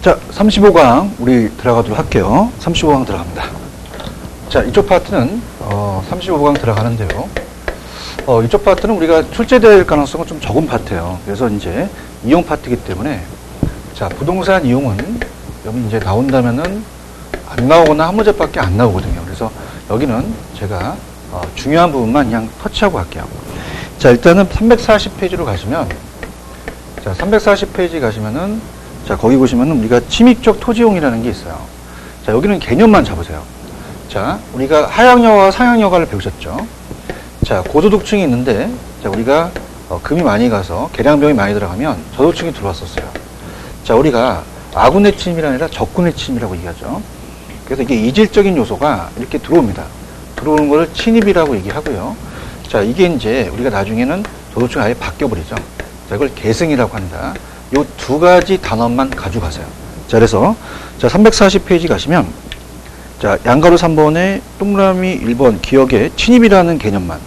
자, 35강 우리 들어가도록 할게요. 35강 들어갑니다. 자, 이쪽 파트는 35강 들어가는데요. 이쪽 파트는 우리가 출제될 가능성은 좀 적은 파트예요. 그래서 이제 이용 파트이기 때문에 자, 부동산 이용은 여기 이제 나온다면은 안 나오거나 한 문제밖에 안 나오거든요. 그래서 여기는 제가 중요한 부분만 그냥 터치하고 갈게요. 자, 일단은 340페이지로 가시면, 자, 340페이지 가시면은, 자, 거기 보시면은 우리가 침입적 토지용이라는 게 있어요. 자, 여기는 개념만 잡으세요. 자, 우리가 하향여가와 상향여가를 배우셨죠? 자, 고소득층이 있는데, 자, 우리가 금이 많이 가서 계량병이 많이 들어가면 저소득층이 들어왔었어요. 자, 우리가 아군의 침입이 아니라 적군의 침입이라고 얘기하죠. 그래서 이게 이질적인 요소가 이렇게 들어옵니다. 들어오는 거를 침입이라고 얘기하고요. 자, 이게 이제 우리가 나중에는 저소득층이 아예 바뀌어버리죠. 자, 이걸 계승이라고 한다. 요 두 가지 단어만 가져가세요. 자, 그래서 자, 340페이지 가시면, 자, 양가로 3번에 동그라미 1번 기억에 침입이라는 개념만.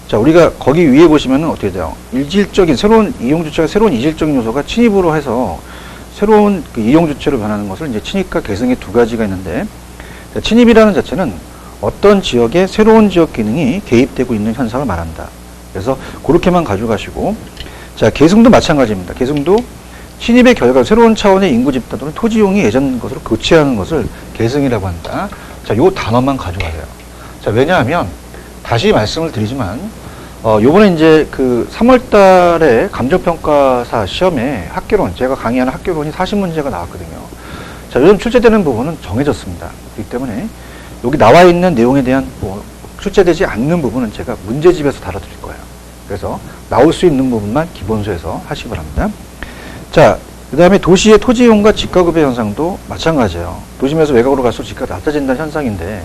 자, 우리가 거기 위에 보시면은 어떻게 돼요? 일질적인 새로운 이용주체가 새로운 이질적인 요소가 침입으로 해서 새로운 그 이용주체로 변하는 것을 이제 침입과 계승의 두 가지가 있는데, 자, 침입이라는 자체는 어떤 지역에 새로운 지역 기능이 개입되고 있는 현상을 말한다. 그래서 그렇게만 가져가시고, 자, 계승도 마찬가지입니다. 계승도 침입의 결과 새로운 차원의 인구 집단 또는 토지용이 예전 것으로 교체하는 것을 계승이라고 한다. 자, 요 단어만 가져가세요. 자, 왜냐하면 다시 말씀을 드리지만 요번에 이제 그 3월 달에 감정평가사 시험에 학교론, 제가 강의하는 학교론이 40문제가 나왔거든요. 자, 요즘 출제되는 부분은 정해졌습니다. 그렇기 때문에 여기 나와 있는 내용에 대한 출제되지 않는 부분은 제가 문제집에서 다뤄드릴 거예요. 그래서 나올 수 있는 부분만 기본서에서 하시기 바랍니다. 자, 그 다음에 도시의 토지이용과 집가급여 현상도 마찬가지예요. 도심에서 외곽으로 갈수록 집가가 낮아진다는 현상인데,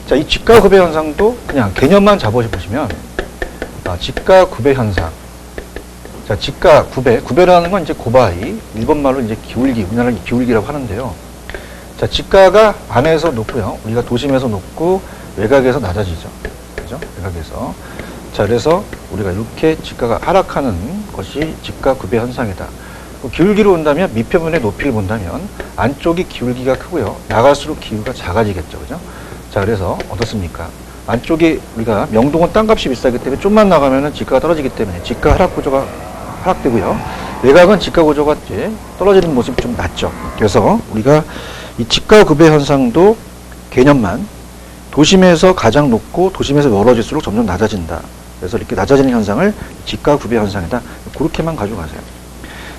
자, 이 집가급여 현상도 그냥 개념만 잡아보시면, 집가급여 현상. 자, 구배라는 건 이제 고바이, 일본 말로 이제 기울기, 우리나라는 기울기라고 하는데요. 자, 집가가 안에서 높고요. 우리가 도심에서 높고 외곽에서 낮아지죠. 그죠? 외곽에서. 자, 그래서 우리가 이렇게 집가가 하락하는 것이 집가급여 현상이다. 기울기로 온다면 밑표면의 높이를 본다면 안쪽이 기울기가 크고요. 나갈수록 기울기가 작아지겠죠. 그죠? 자, 그래서 어떻습니까? 안쪽이 우리가 명동은 땅값이 비싸기 때문에 좀만 나가면은 집가가 떨어지기 때문에 집가 하락 구조가 하락되고요. 외곽은 집가 구조가 이제 떨어지는 모습이 좀 낮죠. 그래서 우리가 이 집가 급여 현상도 개념만 도심에서 가장 높고 도심에서 멀어질수록 점점 낮아진다. 그래서 이렇게 낮아지는 현상을 집가 급여 현상이다. 그렇게만 가져가세요.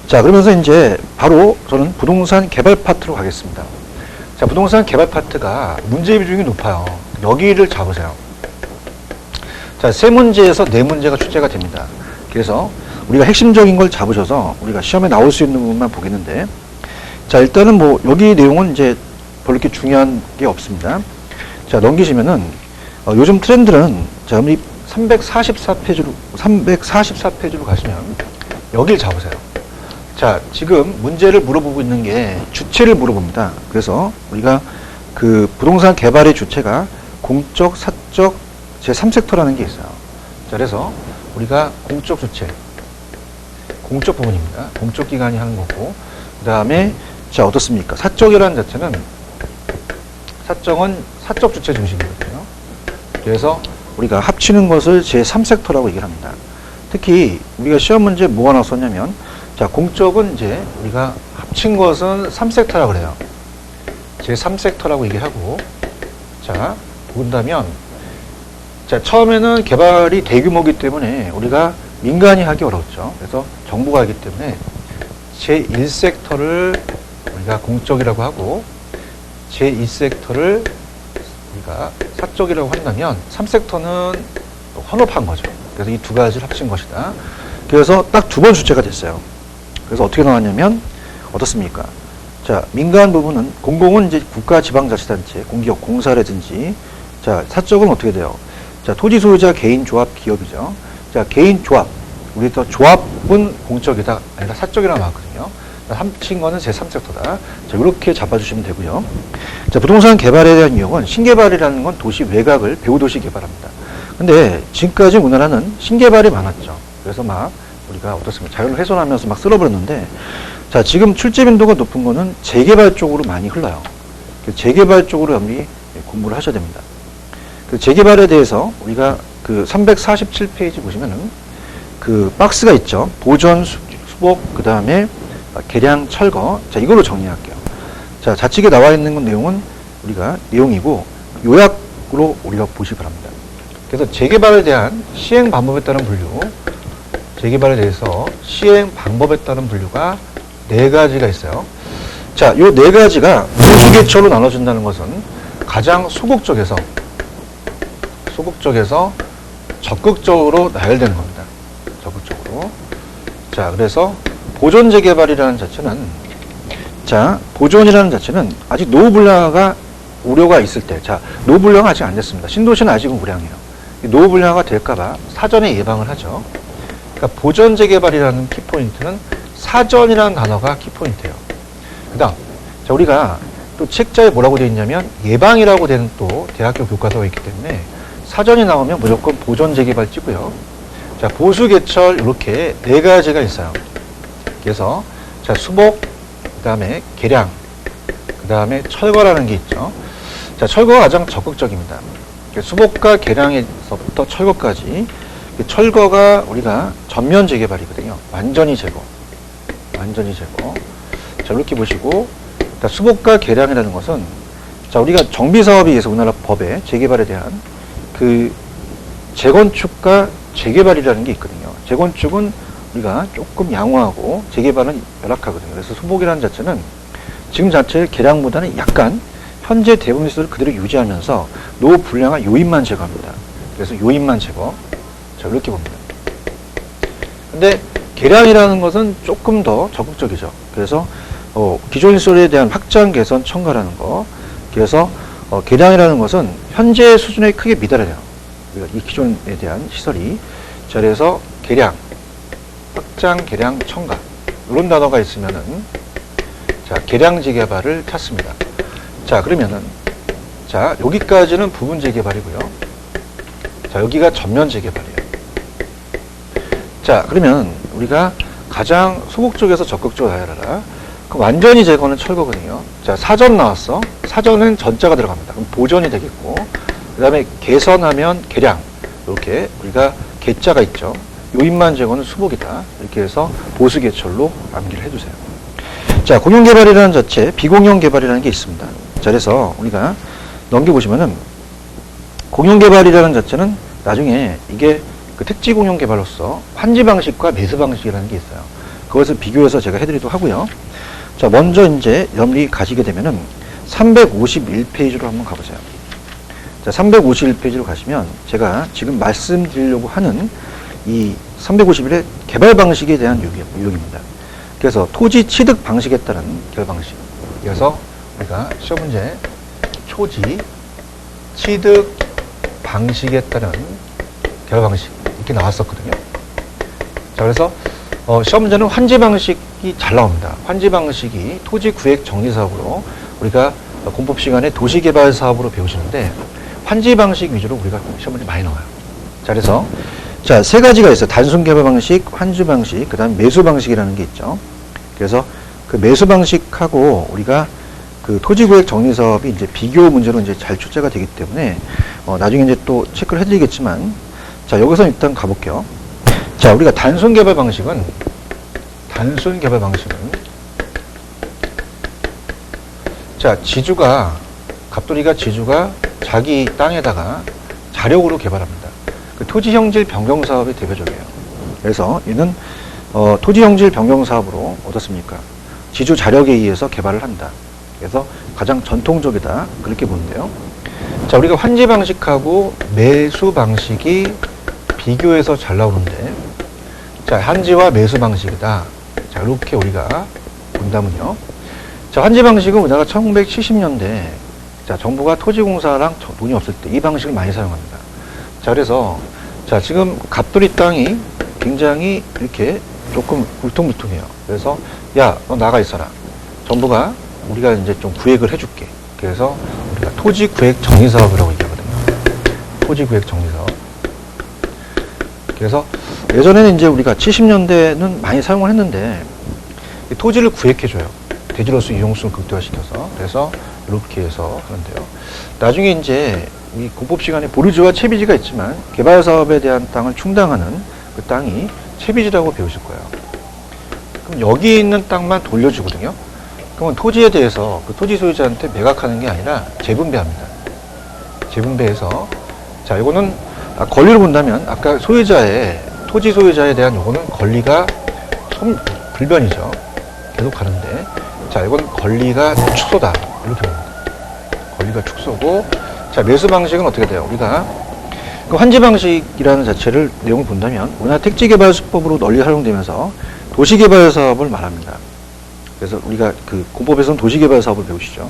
자, 그러면서 이제 바로 저는 부동산 개발 파트로 가겠습니다. 자, 부동산 개발 파트가 문제 비중이 높아요. 여기를 잡으세요. 자, 3문제에서 4문제가 출제가 됩니다. 그래서 우리가 핵심적인 걸 잡으셔서 우리가 시험에 나올 수 있는 부분만 보겠는데, 자, 일단은 뭐 여기 내용은 이제 별로 이렇게 중요한 게 없습니다. 자, 넘기시면은 요즘 트렌드는, 자, 우리 344페이지로 가시면 여길 잡으세요. 자, 지금 문제를 물어보고 있는 게 주체를 물어봅니다. 그래서 우리가 그 부동산 개발의 주체가 공적, 사적, 제3섹터라는 게 있어요. 자, 그래서 우리가 공적 주체, 공적 부분입니다. 공적 기관이 하는 거고, 그 다음에, 자, 어떻습니까? 사적이라는 자체는, 사적은 사적 주체 중심이거든요. 그래서 우리가 합치는 것을 제3섹터라고 얘기를 합니다. 특히 우리가 시험 문제 뭐가 나왔었냐면, 자, 공적은 이제 우리가 합친 것은 3섹터라고 그래요. 제3섹터라고 얘기하고, 자, 본다면, 자, 처음에는 개발이 대규모이기 때문에 우리가 민간이 하기 어렵죠. 그래서 정부가 하기 때문에 제1섹터를 우리가 공적이라고 하고, 제2섹터를 우리가 사적이라고 한다면 3섹터는 헌업한 거죠. 그래서 이 두 가지를 합친 것이다. 그래서 딱 2번 주체가 됐어요. 그래서 어떻게 나왔냐면 어떻습니까? 자, 민간 부분은 공공은 이제 국가지방자치단체, 공기업, 공사라든지, 자, 사적은 어떻게 돼요? 자, 토지 소유자, 개인, 조합, 기업이죠. 자, 개인, 조합. 우리 또 조합은 공적이다, 아니라 사적이라고 나왔거든요. 합친 거는 제3섹터다. 자, 이렇게 잡아주시면 되고요. 자, 부동산 개발에 대한 유형은 신개발이라는 건 도시 외곽을 배후도시 개발합니다. 근데 지금까지 우리나라는 신개발이 많았죠. 그래서 막 우리가 어떻습니까? 자연을 훼손하면서 막 쓸어버렸는데, 자, 지금 출제 빈도가 높은 거는 재개발 쪽으로 많이 흘러요. 재개발 쪽으로 여러분이 공부를 하셔야 됩니다. 그 재개발에 대해서 우리가 그 347페이지 보시면은 그 박스가 있죠. 보존, 수복, 그 다음에 계량, 철거. 자, 이걸로 정리할게요. 자, 좌측에 나와 있는 건 내용은 우리가 내용이고 요약으로 우리가 보시기 바랍니다. 그래서 재개발에 대한 시행 방법에 따른 분류, 재개발에 대해서 시행 방법에 따른 분류가 4가지가 있어요. 자, 요 4가지가 보수계철로 나눠진다는 것은 가장 소극적에서 적극적으로 나열되는 겁니다. 적극적으로. 자, 그래서 보존 재개발이라는 자체는, 자, 보존이라는 자체는 아직 노후 불량화가 우려가 있을 때, 자, 노후 불량화 아직 안 됐습니다. 신도시는 아직은 우량이에요. 노후 불량화가 될까봐 사전에 예방을 하죠. 그러니까 보존 재개발이라는 키포인트는 사전이라는 단어가 키포인트예요. 그 다음, 자, 우리가 또 책자에 뭐라고 되어 있냐면 예방이라고 되는 또 대학교 교과서가 있기 때문에 사전이 나오면 무조건 보존 재개발 찍고요. 자, 보수 개철 이렇게 4가지가 있어요. 그래서 자, 수복, 그 다음에 계량, 그 다음에 철거라는 게 있죠. 자, 철거가 가장 적극적입니다. 수복과 계량에서부터 철거까지. 철거가 우리가 전면 재개발이거든요. 완전히 제거. 자, 이렇게 보시고, 자, 수복과 계량이라는 것은, 자, 우리가 정비사업에 의해서 우리나라 법에 재개발에 대한 그 재건축과 재개발이라는 게 있거든요. 재건축은 우리가 조금 양호하고 재개발은 열악하거든요. 그래서 수복이라는 자체는 지금 자체의 계량보다는 약간 현재 대부분 시설을 그대로 유지하면서 노후 불량화 요인만 제거합니다. 그래서 요인만 제거. 자, 이렇게 봅니다. 근데 계량이라는 것은 조금 더 적극적이죠. 그래서 기존 시설에 대한 확장 개선 첨가라는 거. 그래서 계량이라는 것은 현재 수준에 크게 미달해요. 이 기존에 대한 시설이. 자, 그래서 계량, 확장, 계량, 첨가 이런 단어가 있으면은 자, 계량 재개발을 찾습니다. 자, 그러면은 자, 여기까지는 부분 재개발이고요. 자, 여기가 전면 재개발이에요. 자, 그러면 우리가 가장 소극적에서 적극적으로 나열하라. 그럼 완전히 제거는 철거거든요. 자, 사전 나왔어. 사전은 전자가 들어갑니다. 그럼 보존이 되겠고, 그 다음에 개선하면 계량. 이렇게 우리가 개자가 있죠. 요인만 제거는 수복이다. 이렇게 해서 보수 개철로 암기를 해주세요. 자, 공용개발이라는 자체, 비공용개발이라는 게 있습니다. 자, 그래서 우리가 넘겨보시면은 공용개발이라는 자체는 나중에 이게 그 택지 공용개발로서 환지 방식과 매수 방식이라는 게 있어요. 그것을 비교해서 제가 해드리도록 하고요. 자, 먼저 이제 여러분이 가시게 되면은 351페이지로 한번 가보세요. 자, 351페이지로 가시면 제가 지금 말씀드리려고 하는 이 351의 개발 방식에 대한 유형입니다. 그래서 토지 취득 방식에 따른 개발 방식. 그래서 우리가 시험 문제 토지 취득 방식에 따른 개발 방식 이렇게 나왔었거든요. 자, 그래서 시험 문제는 환지 방식이 잘 나옵니다. 환지 방식이 토지 구획 정리 사업으로 우리가 공법 시간에 도시 개발 사업으로 배우시는데 환지 방식 위주로 우리가 시험 문제 많이 나와요. 자, 그래서 자, 3가지가 있어요. 단순 개발 방식, 환지 방식, 그 다음에 매수 방식이라는 게 있죠. 그래서 그 매수 방식하고 우리가 그 토지구획 정리사업이 이제 비교 문제로 이제 잘 출제가 되기 때문에 나중에 이제 또 체크를 해드리겠지만, 자, 여기서 일단 가볼게요. 자, 우리가 단순 개발 방식은 자, 갑돌이가 지주가 자기 땅에다가 자력으로 개발합니다. 그 토지형질 변경 사업이 대표적이에요. 그래서 이는 토지형질 변경 사업으로 어떻습니까? 지주 자력에 의해서 개발을 한다. 그래서 가장 전통적이다. 그렇게 보는데요. 자, 우리가 환지 방식하고 매수 방식이 비교해서 잘 나오는데, 자, 환지와 매수 방식이다. 자, 이렇게 우리가 본다면요. 자, 환지 방식은 우리나라 1970년대, 자, 정부가 토지공사랑 돈이 없을 때 이 방식을 많이 사용합니다. 자, 그래서, 자, 지금 갑돌이 땅이 굉장히 이렇게 조금 울퉁불퉁해요. 그래서, 야, 너 나가 있어라. 정부가 우리가 이제 좀 구획을 해줄게. 그래서 우리가 토지 구획 정리 사업이라고 얘기하거든요. 토지 구획 정리 사업. 그래서 예전에는 이제 우리가 70년대는 많이 사용을 했는데, 이 토지를 구획해줘요. 대지로서 이용성을 극대화시켜서. 그래서 이렇게 해서 하는데요. 나중에 이제 이 공법 시간에 보르주와 채비지가 있지만 개발 사업에 대한 땅을 충당하는 그 땅이 채비지라고 배우실 거예요. 그럼 여기 있는 땅만 돌려주거든요. 그러면 토지에 대해서 그 토지 소유자한테 매각하는 게 아니라 재분배합니다. 재분배해서 자, 이거는 권리를 본다면 아까 토지 소유자에 대한 요거는 권리가 불변이죠. 계속 가는데 자, 이건 권리가 축소다. 이렇게 봅니다. 권리가 축소고 자, 매수 방식은 어떻게 돼요? 우리가 그 환지 방식이라는 자체를 내용을 본다면 우리나라 택지개발수법으로 널리 활용되면서 도시개발 사업을 말합니다. 그래서 우리가 그 공법에서는 도시개발 사업을 배우시죠.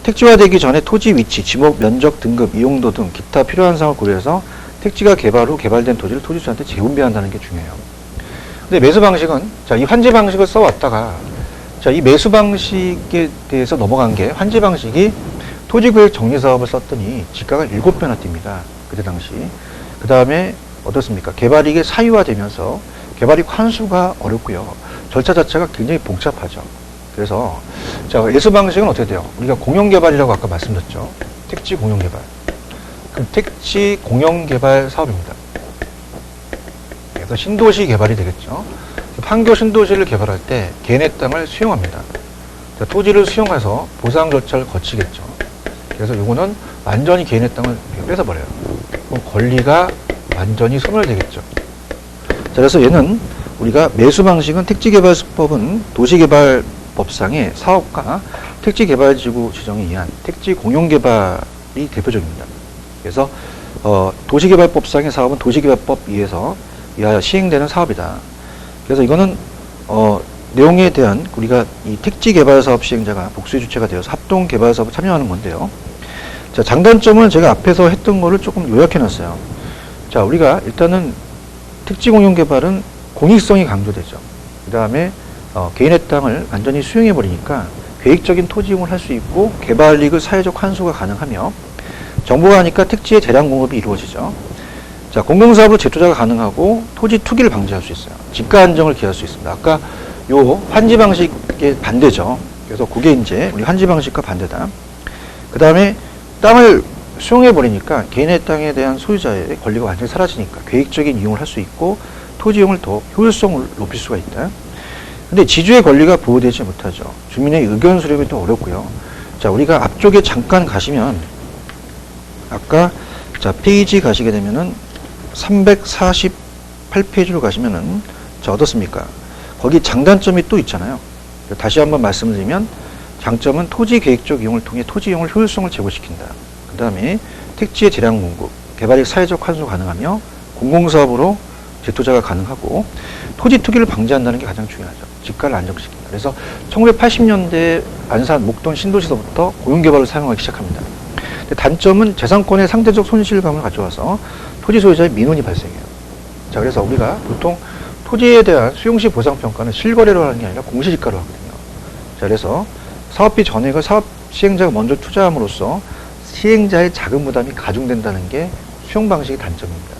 택지화되기 전에 토지 위치, 지목, 면적, 등급, 이용도 등 기타 필요한 사항을 고려해서 택지가 개발 후 개발된 토지를 토지주한테 재분배한다는 게 중요해요. 근데 매수 방식은 자, 이 환지 방식을 써왔다가 자, 이 매수 방식에 대해서 넘어간 게 환지 방식이 토지구획 정리사업을 썼더니 지가가 7배나 뜁니다. 그때 당시. 그 다음에 어떻습니까? 개발이익이 사유화되면서 개발이익 환수가 어렵고요. 절차 자체가 굉장히 복잡하죠. 그래서 자, 매수 방식은 어떻게 돼요? 우리가 공영개발이라고 아까 말씀드렸죠. 택지 공영개발. 그럼 택지 공영개발 사업입니다. 그래서 신도시 개발이 되겠죠. 판교 신도시를 개발할 때 개인의 땅을 수용합니다. 자, 토지를 수용해서 보상 절차를 거치겠죠. 그래서 요거는 완전히 개인의 땅을 뺏어버려요. 그럼 권리가 완전히 소멸되겠죠. 자, 그래서 얘는 우리가 매수 방식은 택지개발수법은 도시개발법상의 사업과 택지개발지구 지정에 의한 택지 공용개발이 대표적입니다. 그래서 도시개발법상의 사업은 도시개발법 이하여 시행되는 사업이다. 그래서 이거는 내용에 대한 우리가 이 택지개발사업 시행자가 복수의 주체가 되어서 합동개발사업에 참여하는 건데요. 자, 장단점은 제가 앞에서 했던 거를 조금 요약해 놨어요. 자, 우리가 일단은 택지공용개발은 공익성이 강조되죠. 그 다음에 개인의 땅을 완전히 수용해 버리니까 계획적인 토지 이용을 할 수 있고 개발이익을 사회적 환수가 가능하며 정부가 하니까 택지의 대량 공급이 이루어지죠. 자, 공공사업으로 재투자가 가능하고 토지 투기를 방지할 수 있어요. 집가 안정을 기할 수 있습니다. 아까 요 환지 방식의 반대죠. 그래서 그게 이제 우리 환지 방식과 반대다. 그 다음에 땅을 수용해 버리니까 개인의 땅에 대한 소유자의 권리가 완전히 사라지니까 계획적인 이용을 할 수 있고 토지 이용을 더 효율성을 높일 수가 있다. 근데 지주의 권리가 보호되지 못하죠. 주민의 의견 수렴이 또 어렵고요. 자, 우리가 앞쪽에 잠깐 가시면 아까 자, 페이지 가시게 되면은 348페이지로 가시면은 자, 어떻습니까? 거기 장단점이 또 있잖아요. 다시 한번 말씀을 드리면 장점은 토지 계획적 이용을 통해 토지 이용을 효율성을 제고시킨다. 그 다음에 택지의 대량 공급, 개발이익 사회적 환수 가능하며 공공사업으로 재투자가 가능하고 토지 투기를 방지한다는 게 가장 중요하죠. 집가를 안정시킨다. 그래서 1980년대 안산, 목동 신도시서부터 공용개발을 사용하기 시작합니다. 근데 단점은 재산권의 상대적 손실감을 가져와서 토지 소유자의 민원이 발생해요. 자, 그래서 우리가 보통 토지에 대한 수용시 보상평가는 실거래로 하는 게 아니라 공시지가로 하거든요. 자, 그래서 사업비 전액을 사업 시행자가 먼저 투자함으로써 시행자의 자금 부담이 가중된다는 게 수용 방식의 단점입니다.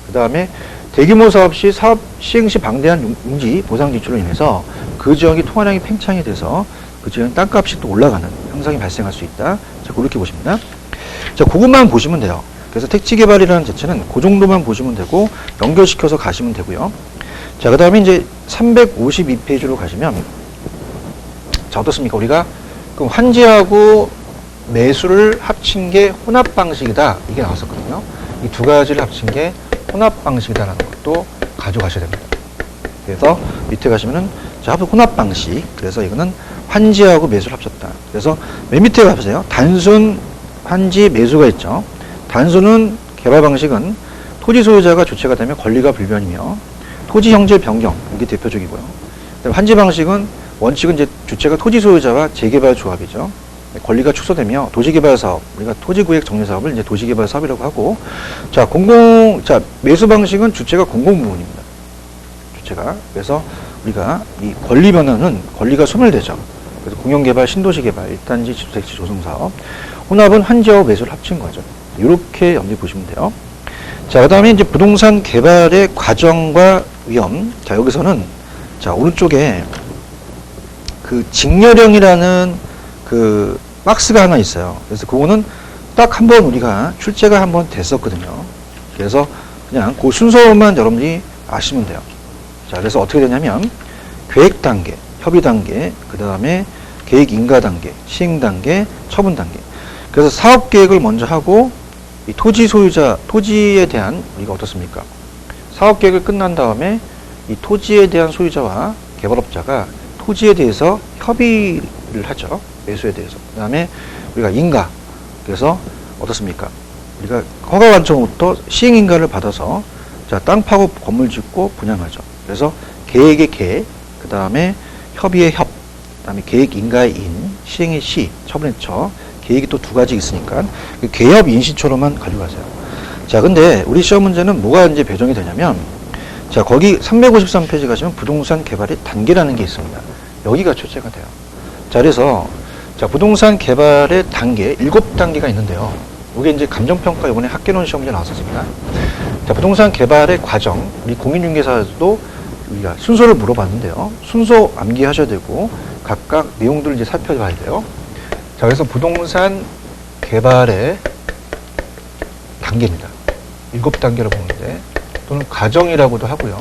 그 다음에 대규모 사업 시 사업 시행 시 방대한 용지 보상 지출로 인해서 그 지역이 통화량이 팽창이 돼서 그 지역은 땅값이 또 올라가는 현상이 발생할 수 있다. 자, 그렇게 보십니다. 자, 그것만 보시면 돼요. 그래서 택지개발이라는 자체는 그 정도만 보시면 되고 연결시켜서 가시면 되고요. 자, 그 다음에 이제 352페이지로 가시면 자, 어떻습니까? 우리가 그럼 환지하고 매수를 합친 게 혼합 방식이다. 이게 나왔었거든요. 이 두 가지를 합친 게 혼합 방식이다라는 것도 가져가셔야 됩니다. 그래서 밑에 가시면은 자, 혼합 방식. 그래서 이거는 환지하고 매수를 합쳤다. 그래서 맨 밑에 가보세요. 단순 환지 매수가 있죠. 단순은 개발 방식은 토지 소유자가 주체가 되면 권리가 불변이며 토지 형질 변경, 이게 대표적이고요. 환지 방식은 원칙은 이제 주체가 토지 소유자와 재개발 조합이죠. 권리가 축소되며 도시개발 사업, 우리가 토지구획 정리 사업을 이제 도시개발 사업이라고 하고, 자, 매수 방식은 주체가 공공부문입니다. 주체가. 그래서 우리가 이 권리 변화는 권리가 소멸되죠. 그래서 공영개발, 신도시개발, 1단지 주택지 조성 사업, 혼합은 환지하고 매수를 합친 거죠. 이렇게 염두에 보시면 돼요. 자, 그 다음에 이제 부동산 개발의 과정과 위험. 자, 여기서는 자, 오른쪽에 그 직렬형이라는 그 박스가 하나 있어요. 그래서 그거는 딱 한 번 우리가 출제가 한 번 됐었거든요. 그래서 그냥 그 순서만 여러분들이 아시면 돼요. 자, 그래서 어떻게 되냐면 계획 단계, 협의 단계, 그 다음에 계획 인가 단계, 시행 단계, 처분 단계. 그래서 사업 계획을 먼저 하고 이 토지 소유자, 토지에 대한 우리가 어떻습니까? 사업 계획을 끝난 다음에 이 토지에 대한 소유자와 개발업자가 토지에 대해서 협의를 하죠. 매수에 대해서. 그 다음에 우리가 인가. 그래서 어떻습니까? 우리가 허가 관청부터 시행 인가를 받아서 자, 땅 파고 건물 짓고 분양하죠. 그래서 계획의 계, 그 다음에 협의의 협, 그 다음에 계획 인가의 인, 시행의 시, 처분의 처, 계획이 또 두 가지 있으니까 그 계협 인시초로만 가져가세요. 자, 근데 우리 시험 문제는 뭐가 이제 배정이 되냐면 자, 거기 353페이지 가시면 부동산 개발의 단계라는 게 있습니다. 여기가 출제가 돼요. 자, 그래서 자, 부동산 개발의 단계 7단계가 있는데요. 이게 이제 감정평가 이번에 학계론 시험 문제 나왔었습니다. 자, 부동산 개발의 과정, 우리 공인중개사에서도 우리가 순서를 물어봤는데요. 순서 암기하셔야 되고 각각 내용들을 이제 살펴봐야 돼요. 자, 그래서 부동산 개발의 단계입니다. 7단계로 보는데 또는 과정이라고도 하고요.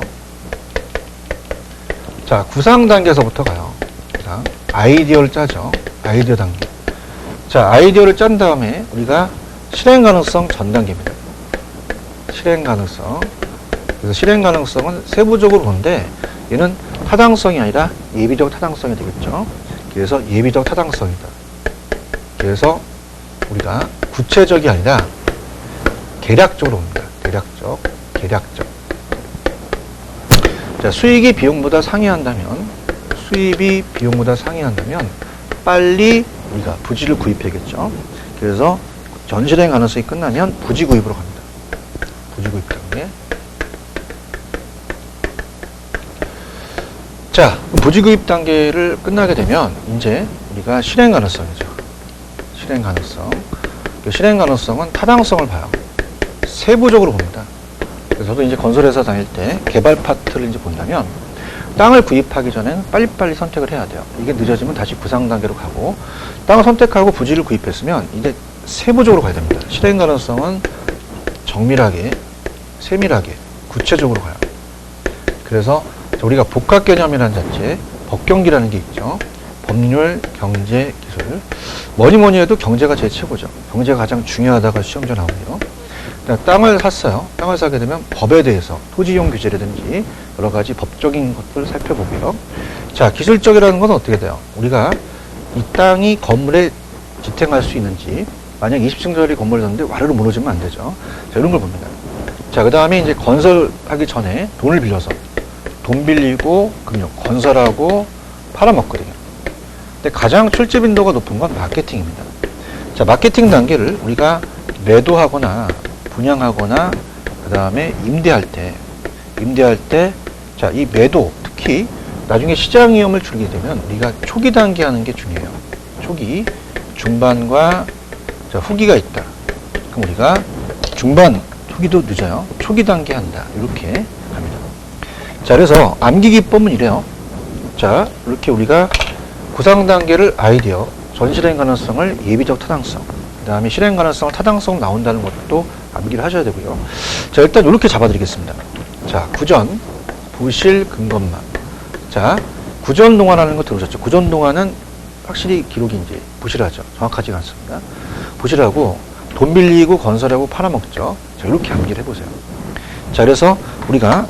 자, 구상 단계에서부터 가요. 구상. 아이디어를 짜죠. 아이디어 단계. 자, 아이디어를 짠 다음에 우리가 실행 가능성 전 단계입니다. 실행 가능성. 그래서 실행 가능성은 세부적으로 보는데 얘는 타당성이 아니라 예비적 타당성이 되겠죠. 그래서 예비적 타당성이다. 그래서 우리가 구체적이 아니라 계략적으로 봅니다. 계략적. 자, 수익이 비용보다 상회한다면, 수입이 비용보다 상회한다면 빨리 우리가 부지를 구입해야겠죠. 그래서 전실행 가능성이 끝나면 부지 구입으로 갑니다. 부지 구입 단계. 자, 부지 구입 단계를 끝나게 되면 이제 우리가 실행 가능성이죠. 실행 가능성. 실행 가능성은 타당성을 봐요. 세부적으로 봅니다. 그래서 저도 이제 건설회사 다닐 때 개발 파트를 이제 본다면 땅을 구입하기 전에는 빨리빨리 선택을 해야 돼요. 이게 늦어지면 다시 구상 단계로 가고 땅을 선택하고 부지를 구입했으면 이제 세부적으로 가야 됩니다. 실행 가능성은 정밀하게, 세밀하게, 구체적으로 가요. 그래서 우리가 복합 개념이라는 자체, 법경기라는 게 있죠. 법률, 경제, 기술. 뭐니 해도 경제가 제일 최고죠. 경제가 가장 중요하다가 시험제 나오고요. 땅을 샀어요. 땅을 사게 되면 법에 대해서 토지이용 규제라든지 여러 가지 법적인 것들을 살펴보고요. 자, 기술적이라는 건 어떻게 돼요? 우리가 이 땅이 건물에 지탱할 수 있는지, 만약 20층짜리 건물을 샀는데 와르르 무너지면 안 되죠. 자, 이런 걸 봅니다. 자, 그 다음에 이제 건설하기 전에 돈을 빌려서 돈 빌리고 금융, 건설하고 팔아먹거든요. 근데 가장 출제 빈도가 높은 건 마케팅입니다. 자, 마케팅 단계를 우리가 매도하거나 분양하거나 그 다음에 임대할 때 자, 이 매도 특히 나중에 시장 위험을 줄게 되면 우리가 초기 단계 하는 게 중요해요. 초기, 중반과 자, 후기가 있다. 그럼 우리가 중반, 후기도 늦어요. 초기 단계 한다. 이렇게 합니다. 자, 그래서 암기 기법은 이래요. 자, 이렇게 우리가 구상 단계를 아이디어, 전실행 가능성을 예비적 타당성, 그 다음에 실행 가능성을 타당성 나온다는 것도 암기를 하셔야 되고요. 자, 일단 이렇게 잡아드리겠습니다. 자, 구전, 부실, 근검망. 자, 구전 동화라는 거 들으셨죠? 구전 동화는 확실히 기록이 이제 부실하죠. 정확하지가 않습니다. 부실하고 돈 빌리고 건설하고 팔아먹죠. 자, 이렇게 암기를 해보세요. 자, 그래서 우리가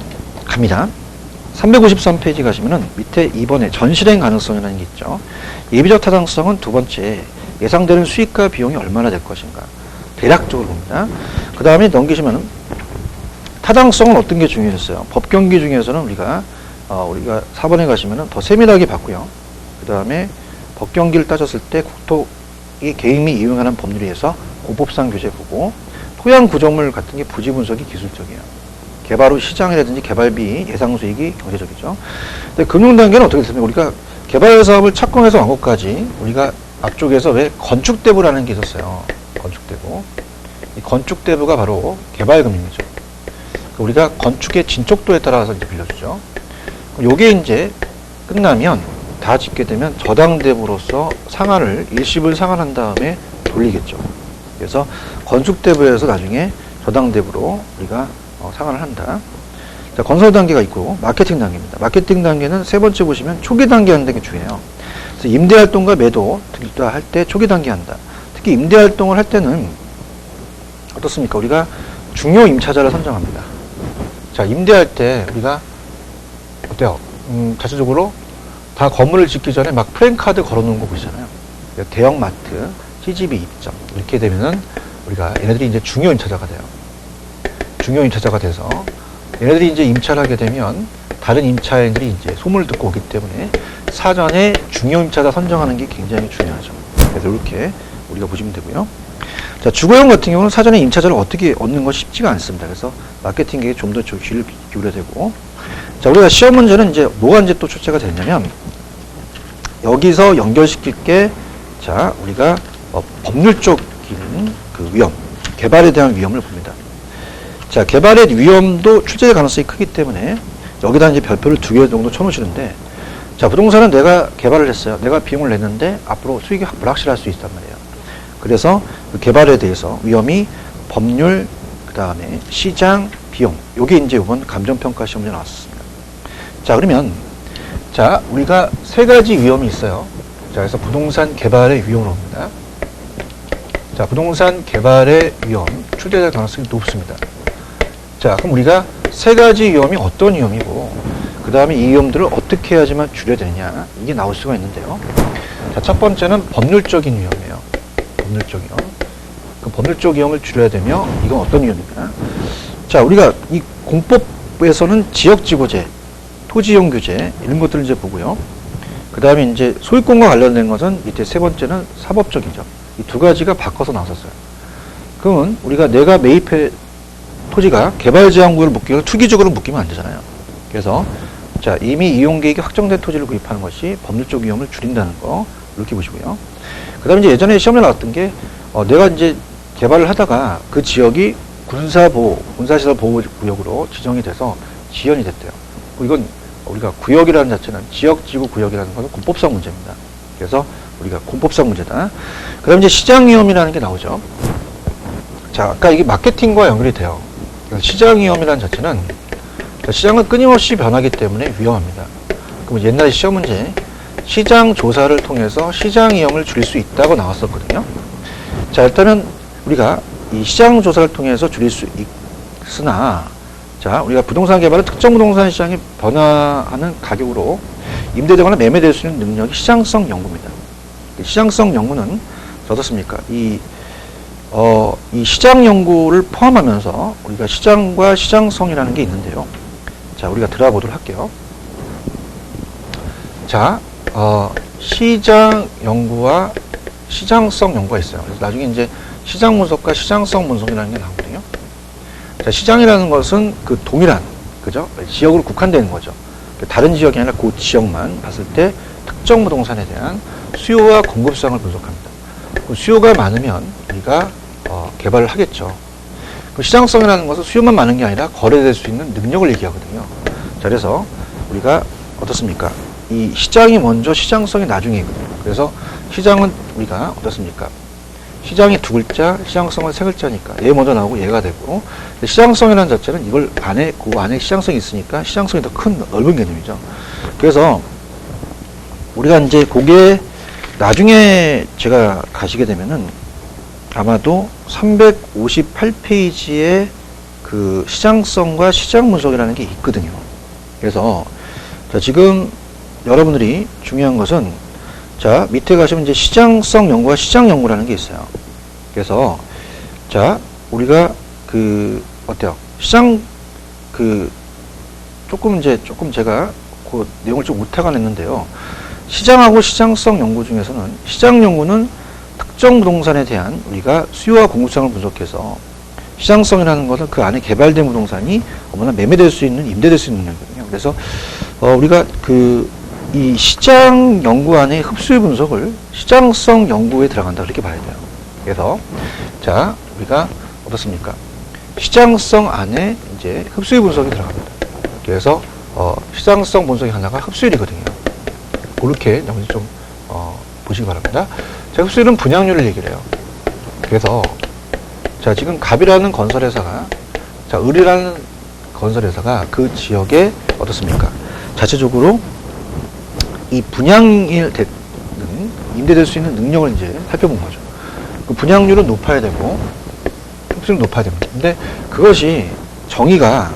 갑니다. 353페이지 가시면은 밑에 2번에 전실행 가능성이라는 게 있죠. 예비적 타당성은 두 번째, 예상되는 수익과 비용이 얼마나 될 것인가. 대략적으로 봅니다. 그 다음에 넘기시면은 타당성은 어떤 게 중요했어요? 법경기 중에서는 우리가 4번에 가시면은 더 세밀하게 봤고요. 그 다음에 법경기를 따졌을 때 국토의 계획 및 이용하는 법률에 의해서 고법상 규제 보고 토양 구조물 같은 게 부지 분석이 기술적이에요. 개발 후 시장이라든지 개발비 예상 수익이 경제적이죠. 근데 금융 단계는 어떻게 됐습니까? 우리가 개발 사업을 착공해서 완공까지 우리가 앞쪽에서 왜 건축대부라는 게 있었어요. 건축대부. 이 건축대부가 바로 개발금융이죠. 우리가 건축의 진척도에 따라서 이제 빌려주죠. 요게 이제 끝나면 다 짓게 되면 저당대부로서 상한을 일시불 상한한 다음에 돌리겠죠. 그래서 건축대부에서 나중에 저당대부로 우리가 상한을 한다. 자, 건설 단계가 있고 마케팅 단계입니다. 마케팅 단계는 세 번째 보시면 초기 단계 하는 게 중요해요. 그래서 임대 활동과 매도 할 때 초기 단계 한다. 특히 임대 활동을 할 때는 어떻습니까? 우리가 중요 임차자를 선정합니다. 자, 임대할 때 우리가 어때요? 자체적으로 다 건물을 짓기 전에 막 프랜카드 걸어놓은 거 보시잖아요. 대형 마트, CGV 입점 이렇게 되면은 우리가 얘네들이 이제 중요 임차자가 돼요. 중요 임차자가 돼서 얘네들이 이제 임차를 하게 되면 다른 임차인들이 이제 소문을 듣고 오기 때문에 사전에 중요 임차자 선정하는 게 굉장히 중요하죠. 그래서 이렇게 우리가 보시면 되고요. 자, 주거용 같은 경우는 사전에 임차자를 어떻게 얻는 것이 쉽지가 않습니다. 그래서 마케팅에 좀 더 주의를 기울여야 되고. 자, 우리가 시험 문제는 이제 뭐가 이제 또 출제가 됐냐면 여기서 연결시킬 게 자, 우리가 법률적인 그 위험, 개발에 대한 위험을 봅니다. 자, 개발의 위험도 출제될 가능성이 크기 때문에 여기다 이제 별표를 2개 정도 쳐놓으시는데, 자, 부동산은 내가 개발을 했어요. 내가 비용을 냈는데 앞으로 수익이 불확실할 수 있단 말이에요. 그래서 그 개발에 대해서 위험이 법률, 그 다음에 시장, 비용. 요게 이제 이번 감정평가 시험에 나왔습니다. 자, 그러면 자, 우리가 세 가지 위험이 있어요. 자, 그래서 부동산 개발의 위험을 봅니다. 자, 부동산 개발의 위험, 출제될 가능성이 높습니다. 자, 그럼 우리가 세 가지 위험이 어떤 위험이고, 그 다음에 이 위험들을 어떻게 해야지만 줄여야 되느냐, 이게 나올 수가 있는데요. 자, 첫 번째는 법률적인 위험이에요. 법률적 위험. 그 법률적 위험을 줄여야 되며, 이건 어떤 위험이냐. 자, 우리가 이 공법에서는 지역지구제, 토지이용 규제, 이런 것들을 이제 보고요. 그 다음에 이제 소유권과 관련된 것은 밑에 세 번째는 사법적이죠. 이 두 가지가 바꿔서 나왔었어요. 그러면 우리가 내가 매입해 토지가 개발제한구를 묶이고 투기적으로 묶이면 안 되잖아요. 그래서 자, 이미 이용계획이 확정된 토지를 구입하는 것이 법률적 위험을 줄인다는 거 이렇게 보시고요. 그 다음에 이제 예전에 시험에 나왔던 게 내가 이제 개발을 하다가 그 지역이 군사시설 보호구역으로 지정이 돼서 지연이 됐대요. 이건 우리가 구역이라는 자체는 지역지구 구역이라는 것은 공법상 문제입니다. 그래서 우리가 공법상 문제다. 그 다음에 이제 시장 위험이라는 게 나오죠. 자, 아까 이게 마케팅과 연결이 돼요. 그래서 시장 위험이라는 자체는 시장은 끊임없이 변하기 때문에 위험합니다. 그럼 옛날에 시험 문제 시장 조사를 통해서 시장 위험을 줄일 수 있다고 나왔었거든요. 자, 일단은 우리가 이 시장 조사를 통해서 줄일 수 있으나, 자, 우리가 부동산 개발은 특정 부동산 시장이 변화하는 가격으로 임대되거나 매매될 수 있는 능력이 시장성 연구입니다. 시장성 연구는 어떻습니까? 이 시장 연구를 포함하면서 우리가 시장과 시장성이라는 게 있는데요. 자, 우리가 들어가 보도록 할게요. 자, 시장 연구와 시장성 연구가 있어요. 그래서 나중에 이제 시장 분석과 시장성 분석이라는 게 나오거든요. 자, 시장이라는 것은 그 동일한, 그죠? 지역으로 국한되는 거죠. 다른 지역이 아니라 그 지역만 봤을 때 특정 부동산에 대한 수요와 공급상을 분석합니다. 그 수요가 많으면 우리가 개발을 하겠죠. 그 시장성이라는 것은 수요만 많은 게 아니라 거래될 수 있는 능력을 얘기하거든요. 자, 그래서 우리가 어떻습니까? 이 시장이 먼저, 시장성이 나중이거든요. 그래서 시장은 우리가 어떻습니까? 시장이 두 글자, 시장성은 세 글자니까 얘 먼저 나오고 얘가 되고, 시장성이라는 자체는 이걸 그 안에 시장성이 있으니까 시장성이 더 큰 넓은 개념이죠. 그래서 우리가 이제 그게 나중에 제가 가시게 되면은 아마도 358페이지에 그 시장성과 시장 분석이라는 게 있거든요. 그래서 자, 지금 여러분들이 중요한 것은 자, 밑에 가시면 이제 시장성 연구와 시장 연구라는 게 있어요. 그래서 자, 우리가 어때요? 시장 조금 제가 그 내용을 좀 오타가 냈는데요. 시장하고 시장성 연구 중에서는 시장 연구는 특정 부동산에 대한 우리가 수요와 공급상을 분석해서, 시장성이라는 것은 그 안에 개발된 부동산이 얼마나 매매될 수 있는, 임대될 수 있는 거거든요. 그래서 우리가 이 시장 연구 안에 흡수율 분석을 시장성 연구에 들어간다, 그렇게 봐야 돼요. 그래서 자, 우리가 어떻습니까? 시장성 안에 이제 흡수율 분석이 들어갑니다. 그래서 시장성 분석의 하나가 흡수율이거든요. 그렇게 여러분들 좀 보시기 바랍니다. 자, 흡수율은 분양률을 얘기를 해요. 그래서 자, 지금 갑이라는 건설회사가, 자, 을이라는 건설회사가 그 지역에 어떻습니까? 자체적으로 이 분양이 되는, 임대될 수 있는 능력을 이제 살펴본 거죠. 그 분양률은 높아야 되고, 흡수율은 높아야 됩니다. 근데 그것이 정의가,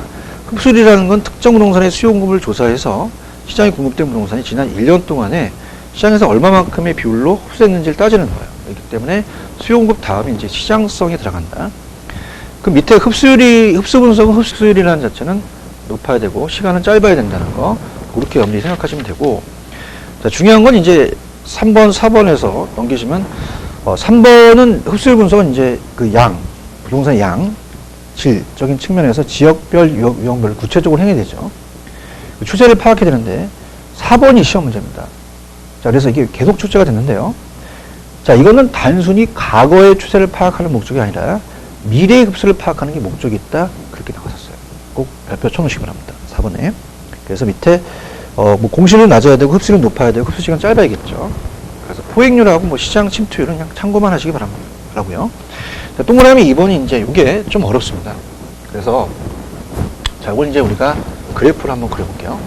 흡수율이라는 건 특정 부동산의 수요 공급을 조사해서 시장에 공급된 부동산이 지난 1년 동안에 시장에서 얼마만큼의 비율로 흡수했는지를 따지는 거예요. 그렇기 때문에 수요 공급 다음에 이제 시장성에 들어간다. 그 밑에 흡수 분석은 흡수율이라는 자체는 높아야 되고 시간은 짧아야 된다는 거, 그렇게 여러분들이 생각하시면 되고, 자, 중요한 건 이제 3번, 4번에서 넘기시면 3번은 흡수율 분석은 이제 그 부동산 양, 질적인 측면에서 지역별 유형별로 구체적으로 행해야 되죠. 그 추세를 파악해야 되는데 4번이 시험 문제입니다. 자, 그래서 이게 계속 출제가 됐는데요. 자, 이거는 단순히 과거의 추세를 파악하는 목적이 아니라 미래의 흡수를 파악하는 게 목적이 있다. 그렇게 나왔었어요. 꼭 별표 쳐놓으시기 바랍니다. 4번에. 그래서 밑에 뭐 공실은 낮아야 되고 흡수율은 높아야 되고 흡수 시간 짧아야겠죠. 그래서 포획률하고 뭐 시장 침투율은 그냥 참고만 하시기 바라고요. 자, 동그라미 2번이 이제 이게 좀 어렵습니다. 그래서 자, 이걸 이제 우리가 그래프를 한번 그려볼게요.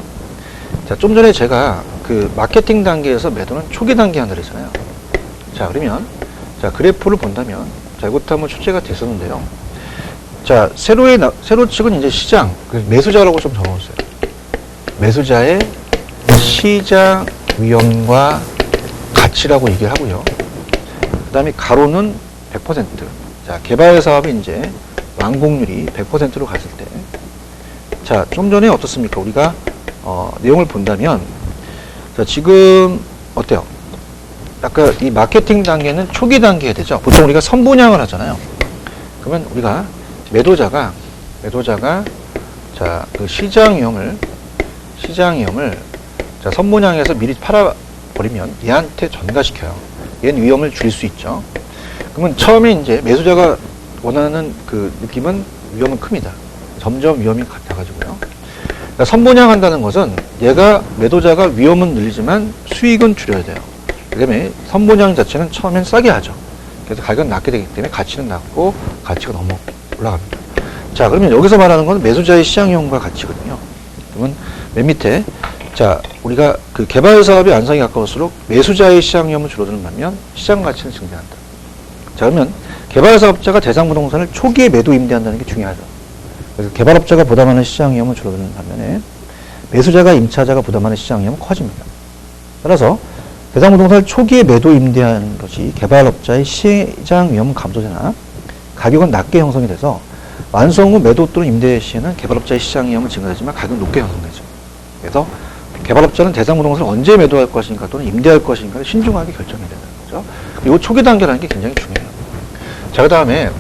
자, 좀 전에 제가 그 마케팅 단계에서 매도는 초기 단계 한다 그랬잖아요. 자, 그러면 자, 그래프를 본다면 자, 이것도 한번 출제가 됐었는데요. 자, 세로 측은 이제 시장, 매수자라고 좀 적어놓으세요. 매수자의 시장 위험과 가치라고 얘기를 하고요. 그 다음에 가로는 100%. 자, 개발 사업이 이제 완공률이 100%로 갔을 때. 자, 좀 전에 어떻습니까? 우리가, 내용을 본다면, 자, 지금, 어때요? 아까 이 마케팅 단계는 초기 단계에 되죠. 보통 우리가 선분양을 하잖아요. 그러면 우리가 매도자가, 자, 그 시장 위험을, 자, 선분양에서 미리 팔아버리면 얘한테 전가시켜요. 얘는 위험을 줄일 수 있죠. 그러면 처음에 이제 매수자가 원하는 그 느낌은 위험은 큽니다. 점점 위험이 같아가지고요. 그러니까 선분양 한다는 것은 매도자가 위험은 늘리지만 수익은 줄여야 돼요. 그 다음에 선분양 자체는 처음엔 싸게 하죠. 그래서 가격은 낮게 되기 때문에 가치는 낮고 가치가 너무 올라갑니다. 자, 그러면 여기서 말하는 건 매수자의 시장위험과 가치거든요. 그러면 맨 밑에 자, 우리가 그 개발 사업이 안상에 가까울수록 매수자의 시장 위험은 줄어드는 반면 시장 가치는 증대한다. 자, 그러면 개발 사업자가 대상 부동산을 초기에 매도 임대한다는 게 중요하죠. 그래서 개발업자가 부담하는 시장 위험은 줄어드는 반면에 매수자가 임차자가 부담하는 시장 위험은 커집니다. 따라서 대상 부동산을 초기에 매도 임대하는 것이 개발업자의 시장 위험은 감소되나 가격은 낮게 형성이 돼서 완성 후 매도 또는 임대 시에는 개발업자의 시장 위험은 증가되지만 가격은 높게 형성되죠. 그래서 개발업자는 대상 부동산을 언제 매도할 것인가 또는 임대할 것인가를 신중하게 결정해야 된다는 거죠. 이 초기 단계라는 게 굉장히 중요해요. 자, 그 다음에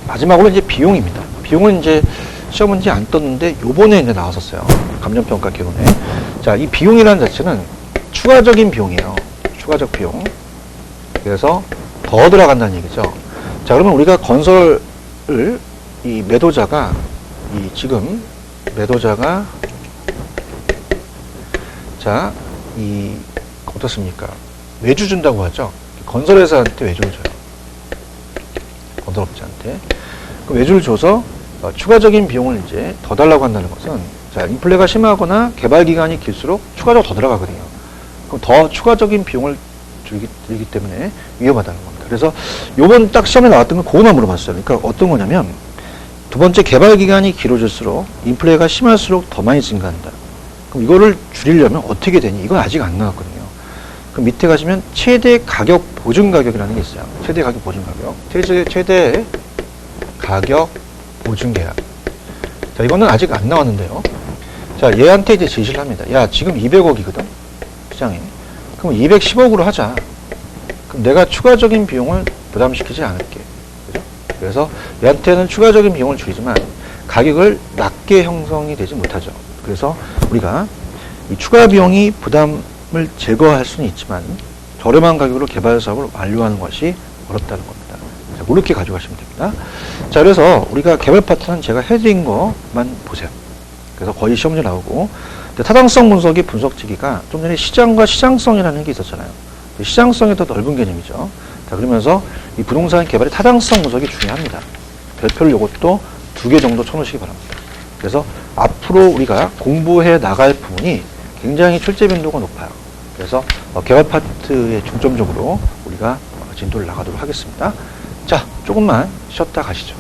마지막으로 이제 비용입니다. 비용은 이제 시험 문제 안 떴는데 요번에 이제 나왔었어요. 감정평가 개론에. 자, 이 비용이라는 자체는 추가적인 비용이에요. 추가적 비용. 그래서 더 들어간다는 얘기죠. 자, 그러면 우리가 건설을 이 매도자가 자, 어떻습니까? 외주 준다고 하죠. 건설회사한테 외주를 줘요. 건설업자한테. 그 외주를 줘서 추가적인 비용을 이제 더 달라고 한다는 것은 자, 인플레가 심하거나 개발 기간이 길수록 추가적으로 더 들어가거든요. 그럼 더 추가적인 비용을 들기 때문에 위험하다는 겁니다. 그래서 요번 딱 시험에 나왔던 건 그거만 물어봤어요. 그러니까 어떤 거냐면 두 번째 개발 기간이 길어질수록 인플레가 심할수록 더 많이 증가한다. 그럼 이거를 줄이려면 어떻게 되니? 이건 아직 안 나왔거든요. 그럼 밑에 가시면 최대 가격 보증 가격이라는 게 있어요. 최대 가격 보증 가격. 최대 가격 보증 계약. 자, 이거는 아직 안 나왔는데요. 자, 얘한테 이제 제시를 합니다. 야, 지금 200억이거든. 시장에. 그럼 210억으로 하자. 그럼 내가 추가적인 비용을 부담시키지 않을게. 그죠? 그래서 얘한테는 추가적인 비용을 줄이지만 가격을 낮게 형성이 되지 못하죠. 그래서 우리가 이 추가 비용이 부담을 제거할 수는 있지만 저렴한 가격으로 개발 사업을 완료하는 것이 어렵다는 겁니다. 자, 그렇게 가져가시면 됩니다. 자, 그래서 우리가 개발 파트는 제가 해드린 것만 보세요. 그래서 거의 시험문제 나오고 타당성 분석의 분석지기가 좀 전에 시장과 시장성이라는 게 있었잖아요. 시장성이 더 넓은 개념이죠. 자, 그러면서 이 부동산 개발의 타당성 분석이 중요합니다. 별표를 요것도 2개 정도 쳐놓으시기 바랍니다. 그래서 앞으로 우리가 공부해 나갈 부분이 굉장히 출제 빈도가 높아요. 그래서 개발 파트에 중점적으로 우리가 진도를 나가도록 하겠습니다. 자, 조금만 쉬었다 가시죠.